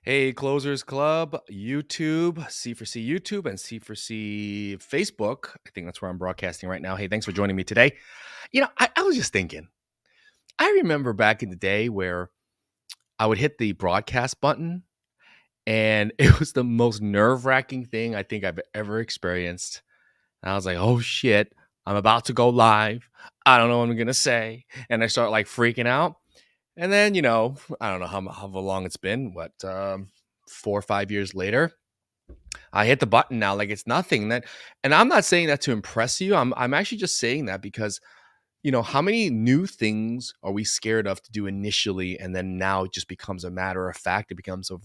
Hey, Closers Club, YouTube, C4C YouTube, and C4C Facebook. I think that's where I'm broadcasting right now. Hey, thanks for joining me today. I was just thinking, I remember back in the day where I would hit the broadcast button, and it was the most nerve wracking thing I think I've ever experienced. And I was like, oh shit, I'm about to go live. I don't know what I'm going to say. And I start like freaking out. And then, I don't know how long it's been, 4 or 5 years later, I hit the button now like it's nothing. And I'm not saying that to impress you. I'm actually just saying that because how many new things are we scared of to do initially, and then now it just becomes a matter of fact? It becomes a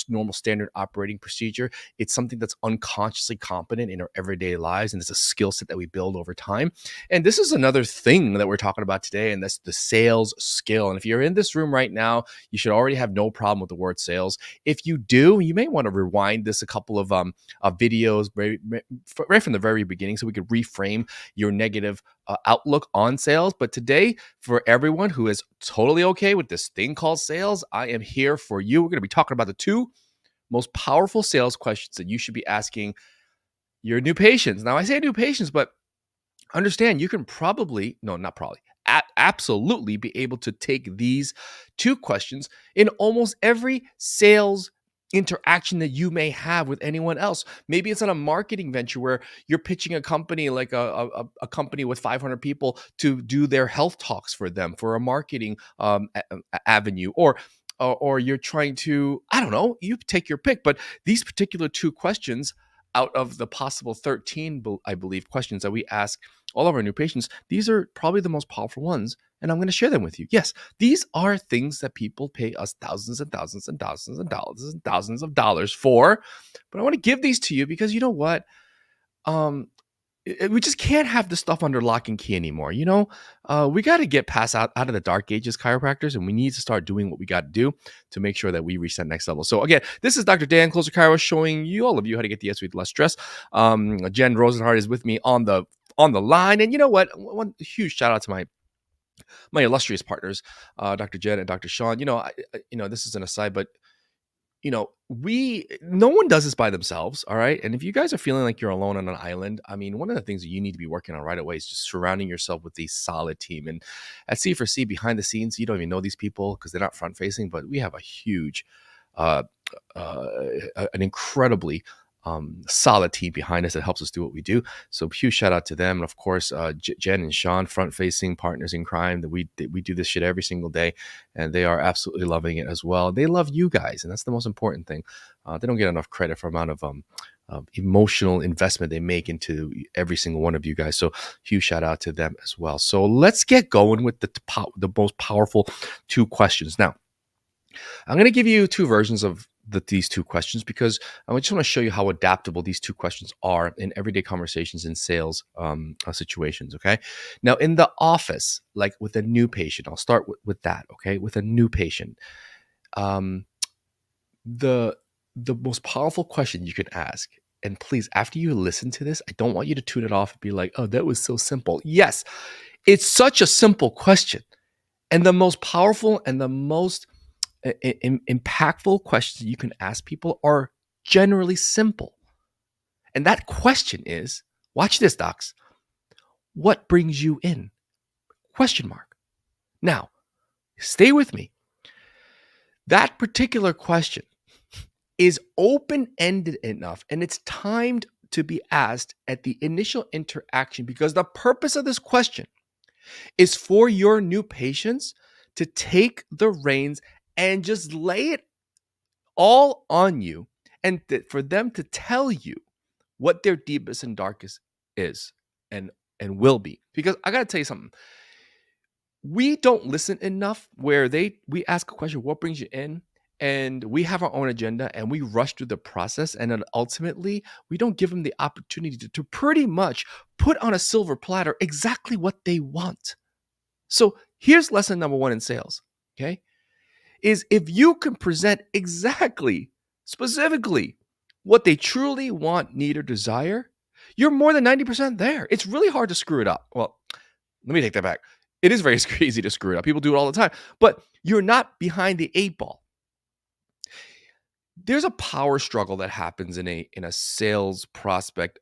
normal standard operating procedure. It's something that's unconsciously competent in our everyday lives, and it's a skill set that we build over time. And this is another thing that we're talking about today, and that's the sales skill. And if you're in this room right now, you should already have no problem with the word sales. If you do, you may want to rewind this a couple of videos right from the very beginning so we could reframe your negative outlook on sales. But today, for everyone who is totally okay with this thing called sales, I am here for you. We're going to be talking about the two most powerful sales questions that you should be asking your new patients. Now, I say new patients, but understand you can probably, no, not probably, absolutely be able to take these two questions in almost every sales interaction that you may have with anyone else. Maybe it's on a marketing venture where you're pitching a company like a company with 500 people to do their health talks for them for a marketing avenue, or you're trying to, I don't know, you take your pick. But these particular two questions out of the possible 13, I believe, questions that we ask all of our new patients, these are probably the most powerful ones, and I'm going to share them with you. Yes, these are things that people pay us thousands and thousands and thousands and dollars and thousands of dollars for, but I want to give these to you because you know what? Um, we just can't have this stuff under lock and key anymore. We got to get past out of the dark ages, chiropractors, and we need to start doing what we got to do to make sure that we reach that next level. So again, this is Dr. Dan Closer Chiro showing you all of you how to get the yes with less stress. Jen Rosenhart is with me on the line, and you know what? One huge shout out to my illustrious partners, Dr. Jen and Dr. Sean. This is an aside, but no one does this by themselves. All right. And if you guys are feeling like you're alone on an island, I mean, one of the things that you need to be working on right away is just surrounding yourself with a solid team. And at C4C, behind the scenes, you don't even know these people because they're not front facing, but we have a huge, an incredibly solid team behind us that helps us do what we do. So huge shout out to them. And of course, Jen and Sean, front facing partners in crime, that we do this shit every single day, and they are absolutely loving it as well. They love you guys, and that's the most important thing. They don't get enough credit for the amount of emotional investment they make into every single one of you guys. So huge shout out to them as well. So let's get going with the most powerful two questions. Now, I'm going to give you two versions of these two questions because I just want to show you how adaptable these two questions are in everyday conversations in sales situations. Okay. Now, in the office, like with a new patient, I'll start with that. Okay. With a new patient, um, the most powerful question you can ask, and please, after you listen to this, I don't want you to tune it off and be like, oh, that was so simple. Yes, it's such a simple question. And the most powerful and the most impactful questions you can ask people are generally simple. And that question is, watch this, docs. What brings you in? Question mark. Now, stay with me. That particular question is open-ended enough, and it's timed to be asked at the initial interaction because the purpose of this question is for your new patients to take the reins and just lay it all on you, and for them to tell you what their deepest and darkest is and will be. Because I got to tell you something. We don't listen enough where we ask a question, what brings you in? And we have our own agenda and we rush through the process. And then ultimately, we don't give them the opportunity to pretty much put on a silver platter exactly what they want. So here's lesson number one in sales, okay? Is if you can present exactly, specifically, what they truly want, need, or desire, you're more than 90% there. It's really hard to screw it up. Well, let me take that back. It is very easy to screw it up. People do it all the time, but you're not behind the eight ball. There's a power struggle that happens in a sales prospect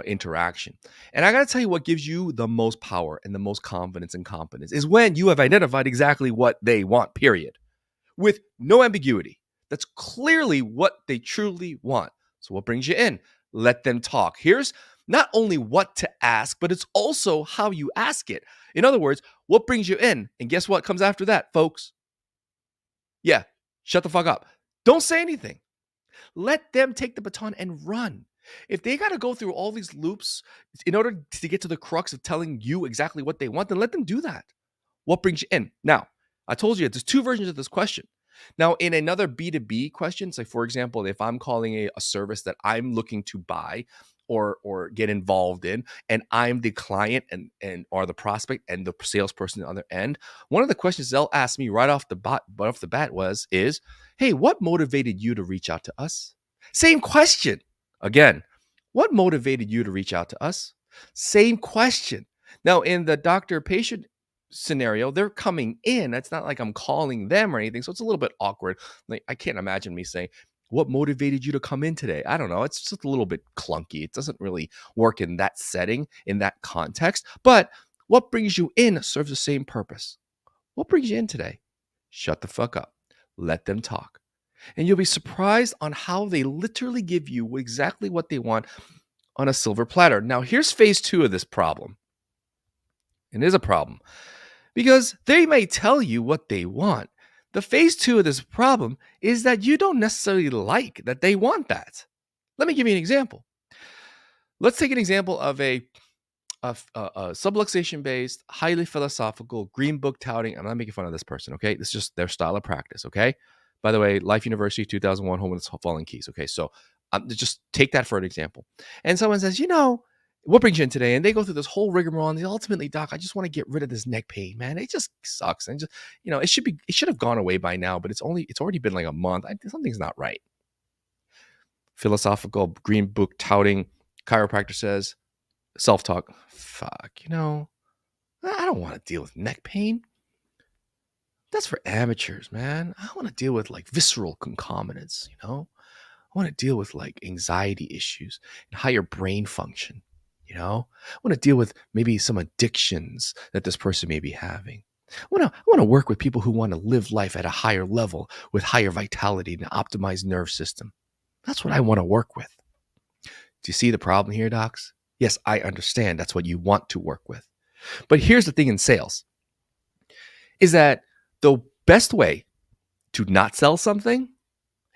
interaction. And I got to tell you what gives you the most power and the most confidence and competence is when you have identified exactly what they want, period, with no ambiguity. That's clearly what they truly want. So, what brings you in? Let them talk. Here's not only what to ask, but it's also how you ask it. In other words, what brings you in? And guess what comes after that, folks? Yeah, shut the fuck up. Don't say anything. Let them take the baton and run. If they got to go through all these loops in order to get to the crux of telling you exactly what they want, then let them do that. What brings you in? Now, I told you there's two versions of this question. Now, in another B2B question, say for example, if I'm calling a service that I'm looking to buy or get involved in, and I'm the client and or the prospect and the salesperson on the other end, one of the questions they'll ask me right off the bat is, hey, what motivated you to reach out to us? Same question. Again, what motivated you to reach out to us? Same question. Now, in the doctor patient scenario, they're coming in. It's not like I'm calling them or anything. So it's a little bit awkward. Like, I can't imagine me saying, what motivated you to come in today? I don't know. It's just a little bit clunky. It doesn't really work in that setting, in that context. But what brings you in serves the same purpose. What brings you in today? Shut the fuck up. Let them talk. And you'll be surprised on how they literally give you exactly what they want on a silver platter. Now, here's phase two of this problem. It is a problem because they may tell you what they want. The phase two of this problem is that you don't necessarily like that they want that. Let me give you an example. Let's take an example of a subluxation based, highly philosophical, green book touting. I'm not making fun of this person, okay? This is just their style of practice, okay? By the way, Life University 2001, Home with the Falling Keys, okay? So just take that for an example. And someone says, what brings you in today? And they go through this whole rigmarole. And ultimately, doc, I just want to get rid of this neck pain, man. It just sucks. And just, it should have gone away by now, but it's already been like a month. Something's not right. Philosophical, green book touting, chiropractor says, self-talk, fuck, I don't want to deal with neck pain. That's for amateurs, man. I want to deal with like visceral concomitants, I want to deal with like anxiety issues and higher brain function, I want to deal with maybe some addictions that this person may be having. I want to work with people who want to live life at a higher level with higher vitality and an optimized nerve system. That's what I want to work with. Do you see the problem here, docs? Yes, I understand that's what you want to work with. But here's the thing in sales is that the best way to not sell something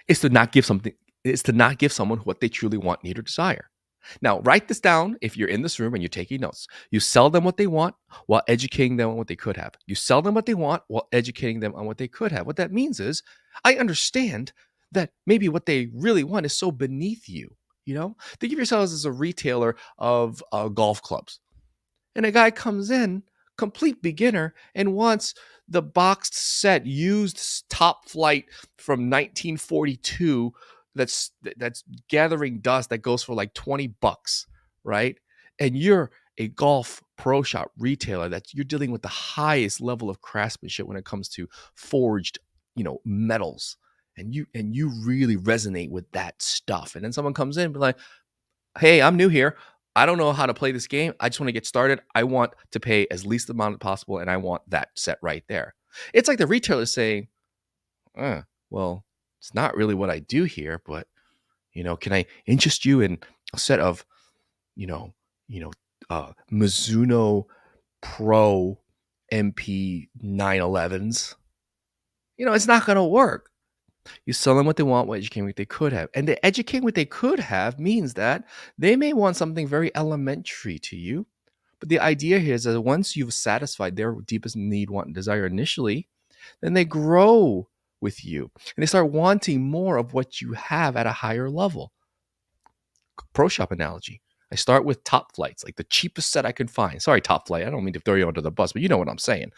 is to not give someone what they truly want, need, or desire. Now, write this down if you're in this room and you're taking notes. You sell them what they want while educating them on what they could have. You sell them what they want while educating them on what they could have. What that means is I understand that maybe what they really want is so beneath you. Think of yourselves as a retailer of golf clubs. And a guy comes in, complete beginner, and wants the boxed set, used top flight from 1942 that's gathering dust that goes for like $20, right? And you're a golf pro shop retailer that you're dealing with the highest level of craftsmanship when it comes to forged, metals. And you really resonate with that stuff. And then someone comes in and be like, hey, I'm new here. I don't know how to play this game. I just want to get started. I want to pay as least amount as possible, and I want that set right there. It's like the retailer saying, well, it's not really what I do here, but, can I interest you in a set of, Mizuno Pro MP 911s? It's not going to work. You sell them what they want, educate what they could have. And the educate what they could have means that they may want something very elementary to you. But the idea here is that once you've satisfied their deepest need, want, and desire initially, then they grow with you. And they start wanting more of what you have at a higher level. Pro shop analogy. I start with top flights, like the cheapest set I can find. Sorry, top flight. I don't mean to throw you under the bus, but you know what I'm saying.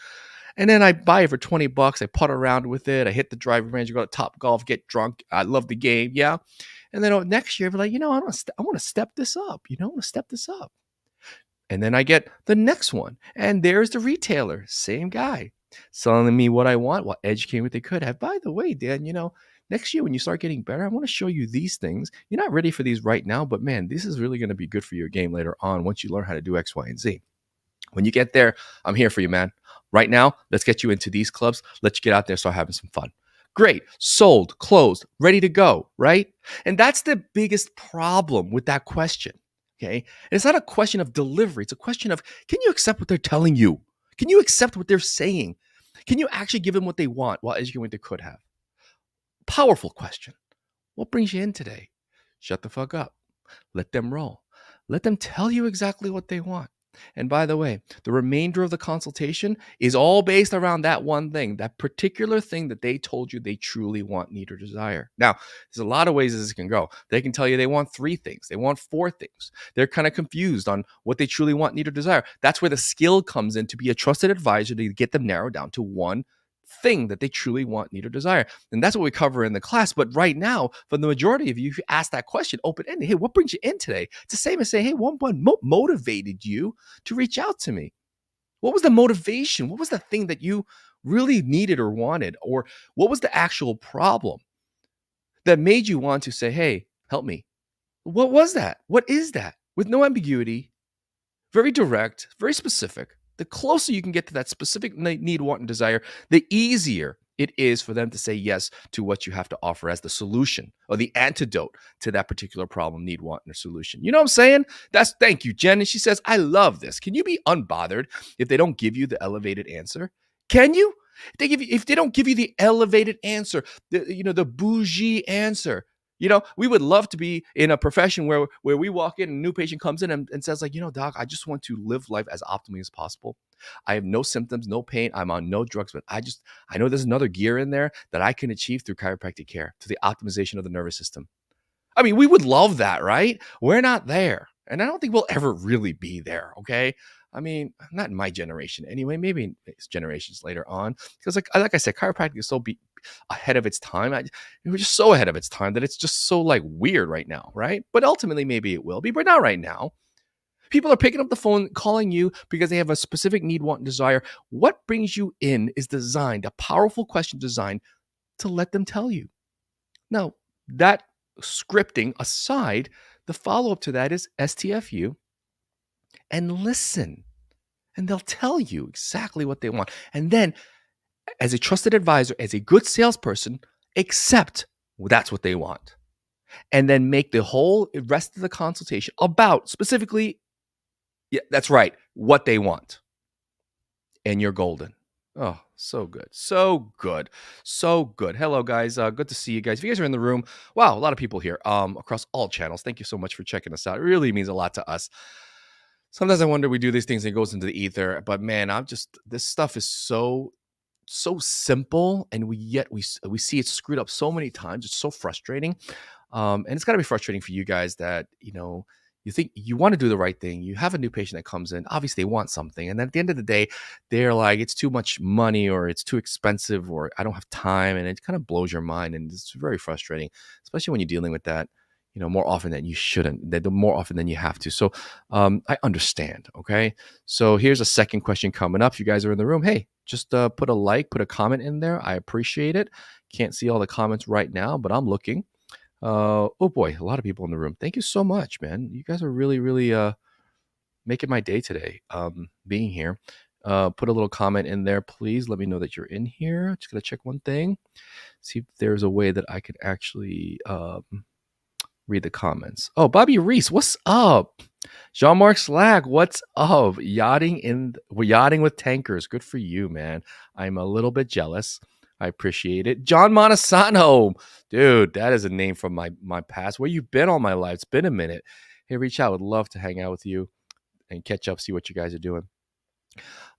And then I buy it for $20. I putt around with it. I hit the driving range. I go to Top Golf, get drunk. I love the game. Yeah. And then next year, I'll be like, I want to step this up. I want to step this up. And then I get the next one. And there's the retailer. Same guy. selling me what I want while educating what they could have. By the way, Dan, next year when you start getting better, I want to show you these things. You're not ready for these right now, but man, this is really going to be good for your game later on once you learn how to do X, Y, and Z. When you get there, I'm here for you, man. Right now, let's get you into these clubs. Let's get out there, start having some fun. Great. Sold, closed, ready to go, right? And that's the biggest problem with that question. Okay. And it's not a question of delivery. It's a question of, can you accept what they're telling you? Can you accept what they're saying? Can you actually give them what they want while educating what they could have? Powerful question. What brings you in today? Shut the fuck up. Let them roll. Let them tell you exactly what they want. And by the way, the remainder of the consultation is all based around that one thing, that particular thing that they told you they truly want, need, or desire. Now, there's a lot of ways this can go. They can tell you they want 3 things, they want 4 things. They're kind of confused on what they truly want, need, or desire. That's where the skill comes in to be a trusted advisor to get them narrowed down to one thing that they truly want, need, or desire. And that's what we cover in the class. But right now, for the majority of you, if you ask that question open-ended, hey, what brings you in today? It's the same as saying, hey, what motivated you to reach out to me? What was the motivation? What was the thing that you really needed or wanted? Or what was the actual problem that made you want to say, hey, help me? What was that? What is that? With no ambiguity, very direct, very specific. The closer you can get to that specific need, want, and desire, the easier it is for them to say yes to what you have to offer as the solution or the antidote to that particular problem, need, want, or solution. You know what I'm saying? Thank you, Jen. And she says, I love this. Can you be unbothered if they don't give you the elevated answer? Can you? If they don't give you the elevated answer, the bougie answer. We would love to be in a profession where we walk in and a new patient comes in and says like, doc, I just want to live life as optimally as possible. I have no symptoms, no pain. I'm on no drugs, but I know there's another gear in there that I can achieve through chiropractic care, to the optimization of the nervous system. I mean, we would love that, right? We're not there. And I don't think we'll ever really be there, okay? I mean, not in my generation anyway, maybe it's generations later on. Because like I said, chiropractic is so ahead of its time. We're just so ahead of its time that it's just so like weird right now, right? But ultimately, maybe it will be, but not right now. People are picking up the phone, calling you because they have a specific need, want, and desire. What brings you in is designed, a powerful question designed to let them tell you. Now, that scripting aside, the follow-up to that is STFU and listen. And they'll tell you exactly what they want. And then, as a trusted advisor, as a good salesperson, accept that's what they want. And then make the whole rest of the consultation about specifically, yeah, that's right, what they want. And you're golden. Oh, so good. So good. So good. Hello, guys. Good to see you guys. If you guys are in the room, wow, a lot of people here across all channels. Thank you so much for checking us out. It really means a lot to us. Sometimes I wonder we do these things and it goes into the ether, but man, this stuff is so simple, and we see it screwed up so many times. It's so frustrating. And it's got to be frustrating for you guys that, you think you want to do the right thing. You have a new patient that comes in. Obviously, they want something. And then at the end of the day, they're like, it's too much money, or it's too expensive, or I don't have time. And it kind of blows your mind. And it's very frustrating, especially when you're dealing with that, more often than you shouldn't, the more often than you have to. So I understand. Okay. So here's a second question coming up. If you guys are in the room, hey, just put a like, put a comment in there. I appreciate it. Can't see all the comments right now, but I'm looking. Oh boy, a lot of people in the room. Thank you so much, man. You guys are really, really making my day today. Being here. Put a little comment in there, please. Let me know that you're in here. Just gonna check one thing. See if there's a way that I can actually read the comments. Oh, Bobby Reese, what's up? Jean-Marc Slag, what's up? Yachting with tankers. Good for you, man. I'm a little bit jealous. I appreciate it. John Montesano. Dude, that is a name from my past. Where you been all my life? It's been a minute. Hey, reach out. Would love to hang out with you and catch up, see what you guys are doing.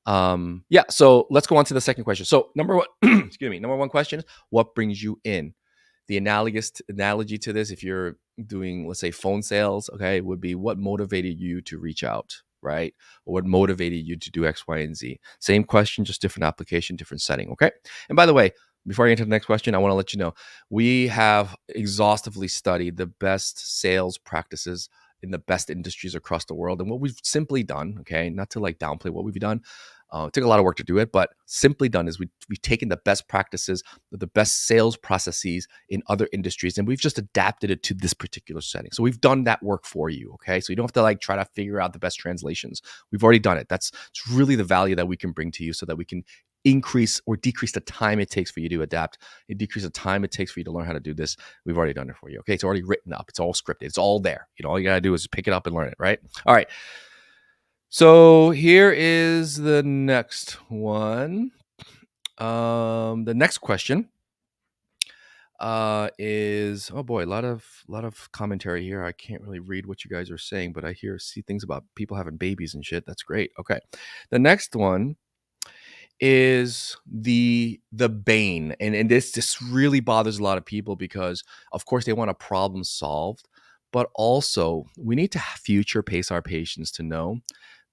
Yeah, so let's go on to the second question. So number one question is, what brings you in? The analogy to this, if you're doing, let's say, phone sales, okay, would be what motivated you to reach out, right? Or what motivated you to do X, Y, and Z? Same question, just different application, different setting, okay? And by the way, before I get to the next question, I want to let you know, we have exhaustively studied the best sales practices in the best industries across the world. And what we've simply done, okay, not to like downplay what we've done, It took a lot of work to do it, but simply done is we've taken the best practices, the best sales processes in other industries, and we've just adapted it to this particular setting. So we've done that work for you, okay? So you don't have to like try to figure out the best translations. We've already done it. It's really the value that we can bring to you so that we can increase or decrease the time it takes for you to adapt, and decrease the time it takes for you to learn how to do this. We've already done it for you, okay? It's already written up. It's all scripted. It's all there. All you got to do is pick it up and learn it, right? All right. So here is the next one. The next question is, oh boy, a lot of commentary here. I can't really read what you guys are saying, but I see things about people having babies and shit. That's great. Okay. The next one is the bane, and this really bothers a lot of people because of course they want a problem solved, but also we need to future pace our patients to know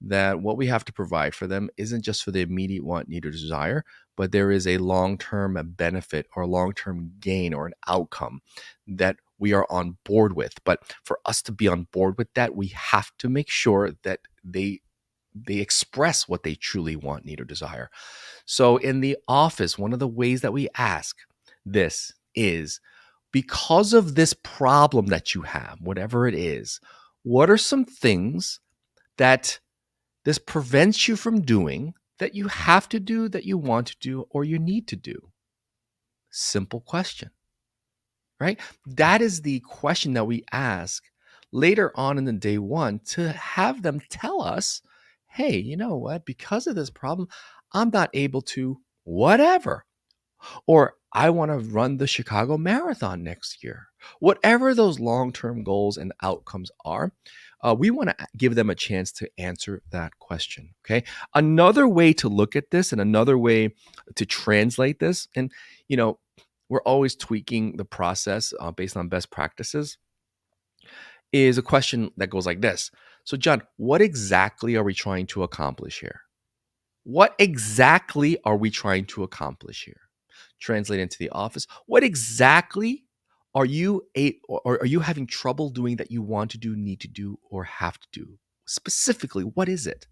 that what we have to provide for them isn't just for the immediate want, need, or desire, but there is a long-term benefit or long-term gain or an outcome that we are on board with. But for us to be on board with that, we have to make sure that they express what they truly want, need, or desire. So in the office, one of the ways that we ask this is, because of this problem that you have, whatever it is, what are some things that this prevents you from doing that you have to do, that you want to do, or you need to do? Simple question, right? That is the question that we ask later on in the day one to have them tell us, hey, you know what? Because of this problem, I'm not able to whatever. Or I want to run the Chicago Marathon next year. Whatever those long-term goals and outcomes are, we want to give them a chance to answer that question, okay? Another way to look at this and another way to translate this, and, we're always tweaking the process based on best practices, is a question that goes like this. So, John, what exactly are we trying to accomplish here? What exactly are we trying to accomplish here? Translate into the office. What exactly are you or are you having trouble doing that you want to do, need to do, or have to do? Specifically, what is it?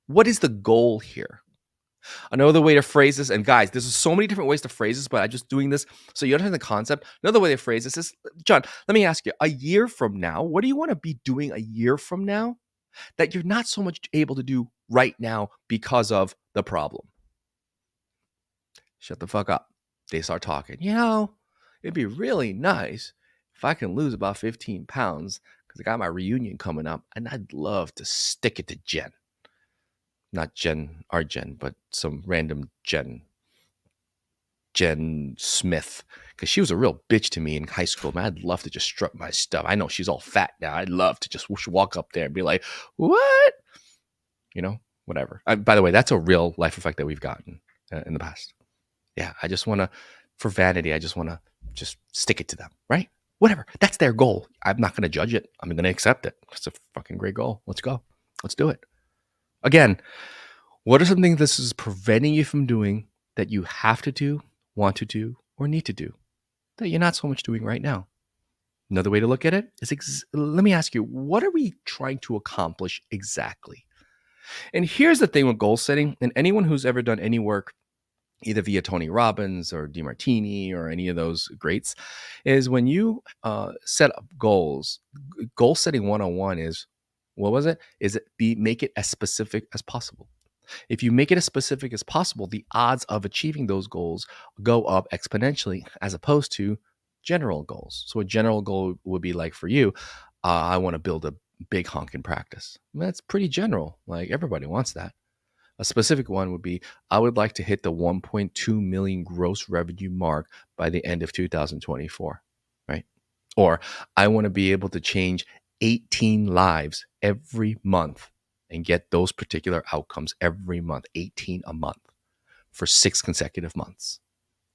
What is the goal here? Another way to phrase this, and guys, there's so many different ways to phrase this, but I'm just doing this so you understand the concept. Another way to phrase this is, John, let me ask you, a year from now, what do you want to be doing a year from now that you're not so much able to do right now because of the problem? Shut the fuck up. They start talking. It'd be really nice if I can lose about 15 pounds because I got my reunion coming up, and I'd love to stick it to Jen. Not Jen, our Jen, but some random Jen Smith, because she was a real bitch to me in high school. Man, I'd love to just strut my stuff. I know she's all fat now. I'd love to just walk up there and be like, what? Whatever. By the way, that's a real life effect that we've gotten in the past. Yeah, I just want to, for vanity, I just want to just stick it to them, right? Whatever. That's their goal. I'm not going to judge it. I'm going to accept it. It's a fucking great goal. Let's go. Let's do it. Again, what are some things this is preventing you from doing that you have to do, want to do, or need to do that you're not so much doing right now? Another way to look at it is, let me ask you, what are we trying to accomplish exactly? And here's the thing with goal setting, and anyone who's ever done any work, either via Tony Robbins or DeMartini or any of those greats, is when you set up goals, goal setting 101 is, what was it? Make it as specific as possible. If you make it as specific as possible, the odds of achieving those goals go up exponentially as opposed to general goals. So a general goal would be like, for you, I want to build a big honkin' practice. That's pretty general. Like, everybody wants that. A specific one would be, I would like to hit the 1.2 million gross revenue mark by the end of 2024, right? Or I want to be able to change 18 lives every month and get those particular outcomes every month, 18 a month for 6 consecutive months.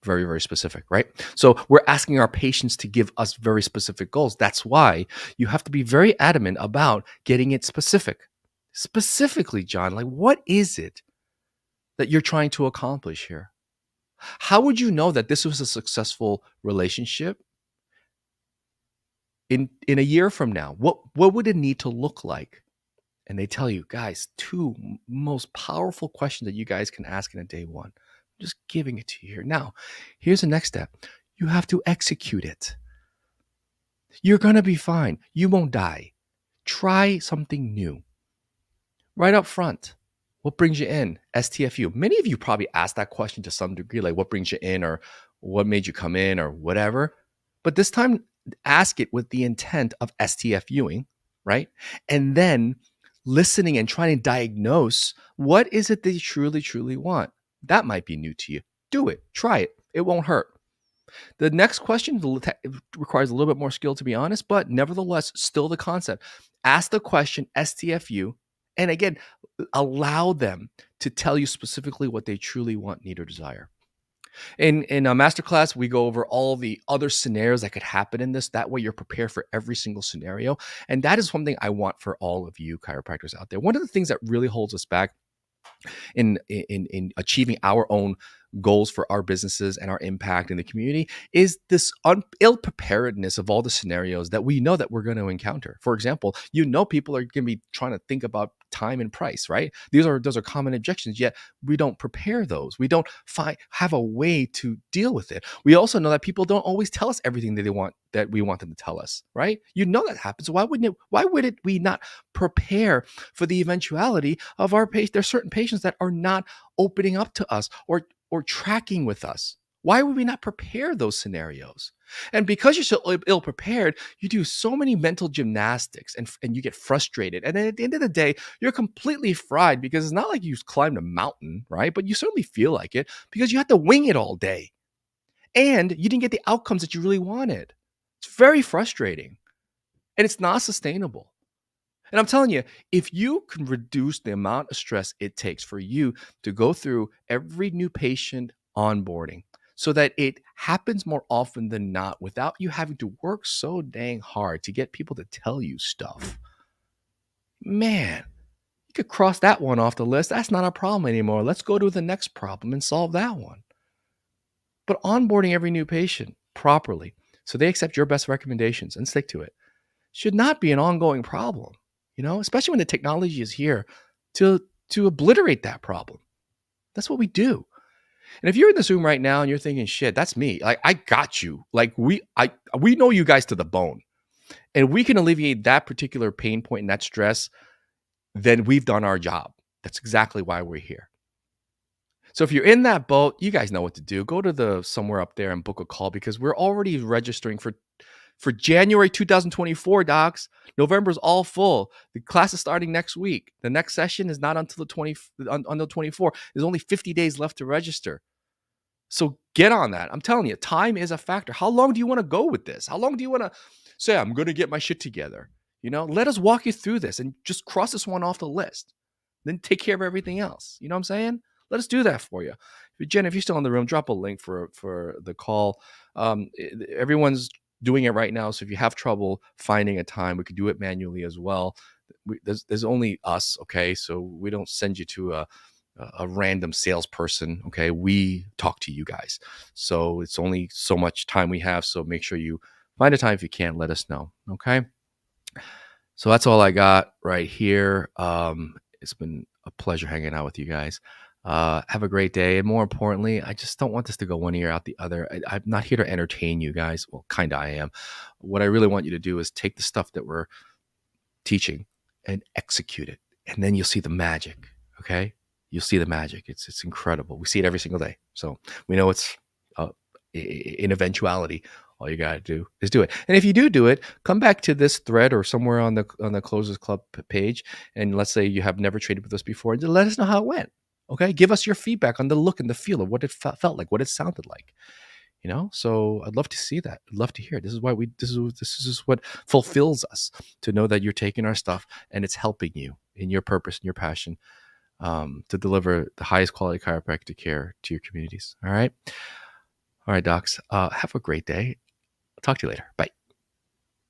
Very, very specific, right? So we're asking our patients to give us very specific goals. That's why you have to be very adamant about getting it specific. Specifically, John, like, what is it that you're trying to accomplish here? How would you know that this was a successful relationship in a year from now? What would it need to look like? and they tell you, guys, two most powerful questions that you guys can ask in a day one. I'm just giving it to you here. Now, here's the next step. You have to execute it. You're going to be fine. You won't die. Try something new right up front. What brings you in? STFU. Many of you probably asked that question to some degree, like what brings you in or what made you come in or whatever. But this time, ask it with the intent of STFUing, right? And then listening and trying to diagnose what is it that you truly, truly want. That might be new to you. Do it. Try it. It won't hurt. The next question requires a little bit more skill, to be honest, but nevertheless, still the concept. Ask the question, STFU, and again, allow them to tell you specifically what they truly want, need, or desire. In a masterclass, we go over all the other scenarios that could happen in this. That way, you're prepared for every single scenario. And that is something I want for all of you chiropractors out there. One of the things that really holds us back in achieving our own goals for our businesses and our impact in the community is this ill preparedness of all the scenarios that we know that we're going to encounter. For example, people are going to be trying to think about time and price, right? Those are common objections, yet we don't prepare those. We don't have a way to deal with it. We also know that people don't always tell us everything that we want them to tell us, right? That happens. Why would we not prepare for the eventuality of our patient? There's certain patients that are not opening up to us or tracking with us. Why would we not prepare those scenarios? And because you're so ill prepared, you do so many mental gymnastics and you get frustrated. And then at the end of the day, you're completely fried because it's not like you climbed a mountain, right? But you certainly feel like it because you had to wing it all day. And you didn't get the outcomes that you really wanted. It's very frustrating. And it's not sustainable. And I'm telling you, if you can reduce the amount of stress it takes for you to go through every new patient onboarding so that it happens more often than not without you having to work so dang hard to get people to tell you stuff, man, you could cross that one off the list. That's not a problem anymore. Let's go to the next problem and solve that one. But onboarding every new patient properly so they accept your best recommendations and stick to it should not be an ongoing problem. Especially when the technology is here to obliterate that problem. That's what we do. And if you're in this room right now and you're thinking, shit, that's me. Like, I got you. Like, we know you guys to the bone. And we can alleviate that particular pain point and that stress, then we've done our job. That's exactly why we're here. So if you're in that boat, you guys know what to do. Go to somewhere up there and book a call because we're already registering for January 2024, docs. November's all full. The class is starting next week. The next session is not until until 24. There's only 50 days left to register. So get on that. I'm telling you, time is a factor. How long do you want to go with this? How long do you want to say, I'm going to get my shit together? Let us walk you through this and just cross this one off the list. Then take care of everything else. You know what I'm saying? Let us do that for you. Jen, if you're still in the room, drop a link for the call. Everyone's doing it right now. So if you have trouble finding a time, we could do it manually as well. There's only us, okay? So we don't send you to a random salesperson, okay? We talk to you guys. So it's only so much time we have. So make sure you find a time if you can. Let us know, okay? So that's all I got right here. It's been a pleasure hanging out with you guys. Have a great day. And more importantly, I just don't want this to go one ear out the other. I'm not here to entertain you guys. Well, kind of I am. What I really want you to do is take the stuff that we're teaching and execute it. And then you'll see the magic, okay? You'll see the magic. It's incredible. We see it every single day. So we know it's in eventuality. All you got to do is do it. And if you do it, come back to this thread or somewhere on the Closers Club page. And let's say you have never traded with us before. And let us know how it went. Okay, give us your feedback on the look and the feel of what it felt like, what it sounded like. So I'd love to see that. I'd love to hear it. This is why this is what fulfills us, to know that you're taking our stuff and it's helping you in your purpose and your passion to deliver the highest quality chiropractic care to your communities. All right, docs. Have a great day. I'll talk to you later. Bye.